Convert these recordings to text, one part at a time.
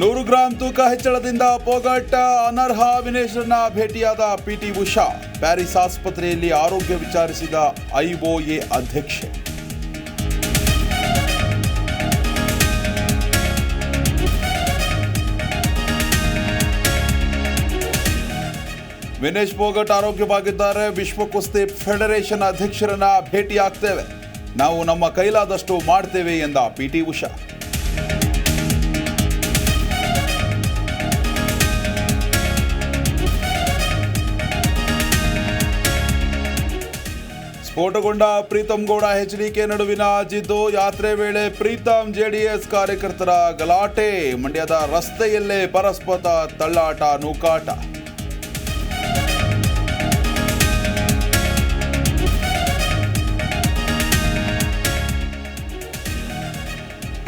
100 gram ತೂಕ ಹೆಚ್ಚಳದಿಂದ ಪೋಗಟ್ ಅನರ್ಹ ವಿನೇಶ್ರನ್ನ ಭೇಟಿಯಾದ ಪಿಟಿ ಉಷಾ. ಪ್ಯಾರಿಸ್ ಆಸ್ಪತ್ರೆಯಲ್ಲಿ ಆರೋಗ್ಯ ವಿಚಾರಿಸಿದ ಐಒಎ ಅಧ್ಯಕ್ಷೆ. ವಿನೇಶ್ ಪೋಗಟ್ ಆರೋಗ್ಯವಾಗಿದ್ದಾರೆ. ವಿಶ್ವ ಕುಸ್ತಿ ಫೆಡರೇಷನ್ ಅಧ್ಯಕ್ಷರನ್ನ ಭೇಟಿಯಾಗ್ತೇವೆ. ನಾವು ನಮ್ಮ ಕೈಲಾದಷ್ಟು ಮಾಡ್ತೇವೆ ಎಂದ ಪಿಟಿ ಉಷಾ. ಸ್ಫೋಟಗೊಂಡ ಪ್ರೀತಂ ಗೌಡ ಎಚ್ಡಿಕೆ ನಡುವಿನ ಜಿದ್ದು. ಯಾತ್ರೆ ವೇಳೆ ಪ್ರೀತಂ ಜೆಡಿಎಸ್ ಕಾರ್ಯಕರ್ತರ ಗಲಾಟೆ. ಮಂಡ್ಯದ ರಸ್ತೆಯಲ್ಲೇ ಪರಸ್ಪರ ತಳ್ಳಾಟ ನೂಕಾಟ.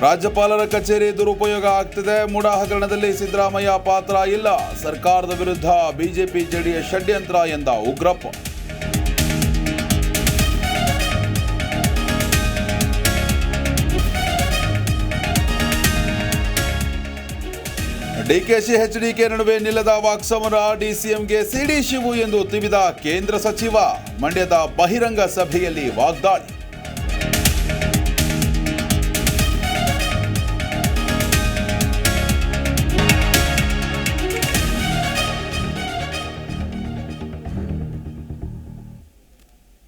ರಾಜ್ಯಪಾಲರ ಕಚೇರಿ ದುರುಪಯೋಗ ಆಗ್ತಿದೆ. ಮೂಡ ಹಗರಣದಲ್ಲಿ ಸಿದ್ದರಾಮಯ್ಯ ಪಾತ್ರ ಇಲ್ಲ. ಸರ್ಕಾರದ ವಿರುದ್ಧ ಬಿಜೆಪಿ ಜೆಡಿಎಸ್ ಷಡ್ಯಂತ್ರ ಎಂದ ಉಗ್ರಪ್ಪ. ಡಿಕೆಶಿ ಎಚ್ಡಿಕೆ ನಡುವೆ ನಿಲ್ಲದ ವಾಕ್ಸಮರ. ಡಿಸಿಎಂಗೆ ಸಿಡಿ ಶಿವು ಎಂದು ತಿವಿದ ಕೇಂದ್ರ ಸಚಿವ. ಮಂಡ್ಯದ ಬಹಿರಂಗ ಸಭೆಯಲ್ಲಿ ವಾಗ್ದಾಳಿ.